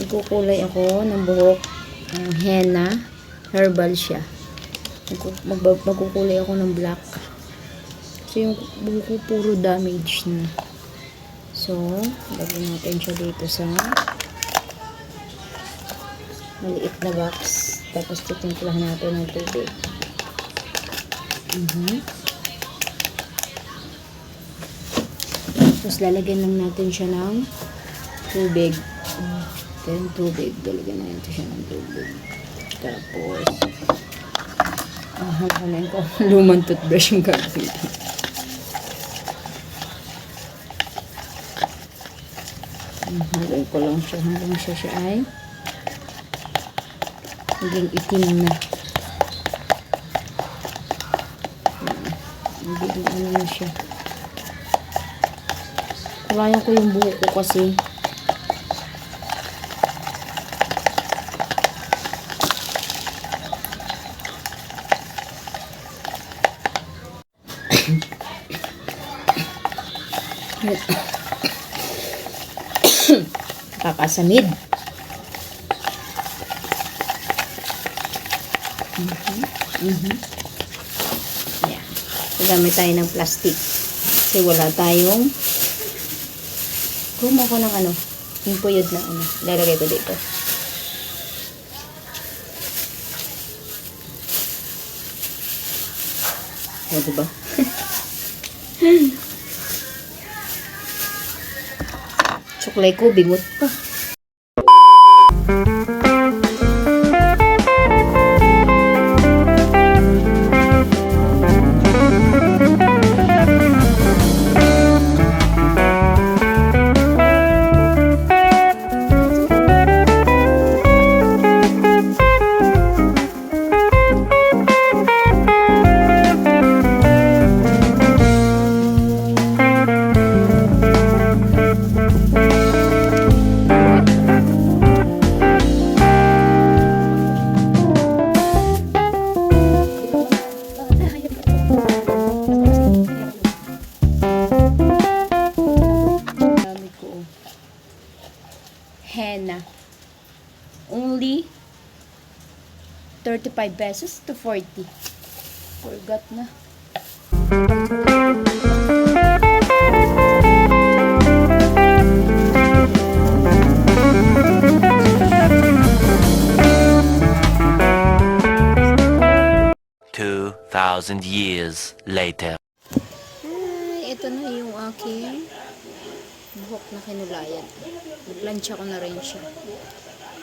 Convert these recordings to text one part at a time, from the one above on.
Magkukulay ako ng buhok. Henna. Herbal siya. Magkukulay ako ng black. So, yung buhok ko puro damage na. So, lagyan natin siya dito sa maliit na box. Tapos, titimplahan natin ng tubig. Tapos, lalagyan lang natin siya ng tubig. Then, tubig. Lalagyan natin siya ng tubig. Tapos, hanggang ko lumang toothbrush yung gamit. Hanggang ko lang siya. Hanggang siya ay naging itim na. Naging ano na siya. Kulayan ko yung buhok ko kasi. Kakasamid. Yan. Gamit tayo ng plastic. Kasi wala tayong gumawa ko ng ano, yung puyod na ano. Lalagay ko dito. O, diba? Suklay ko, bingot pa. Henna. Only 35 pesos to 40. Forgot na. Years later. Ay, ito na yung aking buhok na kinulayan. Nagplansya ko na rin siya.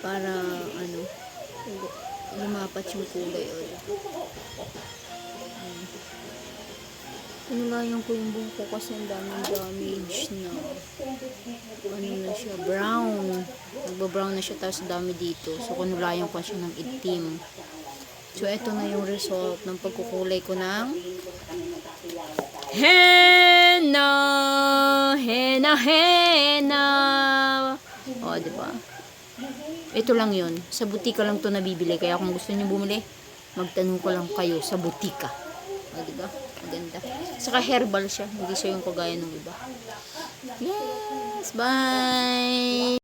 Para, ano, lumapat yung kulay ulit. Kinulayan ko yung buhok ko kasi ang daming damage na. Ano na siya, brown. Nagbabrown na siya, tapos dami dito. So, kinulayan ko siya ng itim. So, ito na yung result ng pagkukulay ko ng henna! Henna, henna! O, diba? Ito lang yun. Sa butika lang to nabibili. Kaya kung gusto niyo bumili, magtanong ko lang kayo sa butika. O, diba? Maganda. Saka herbal siya. Hindi siya yung kagaya ng iba. Yes! Bye!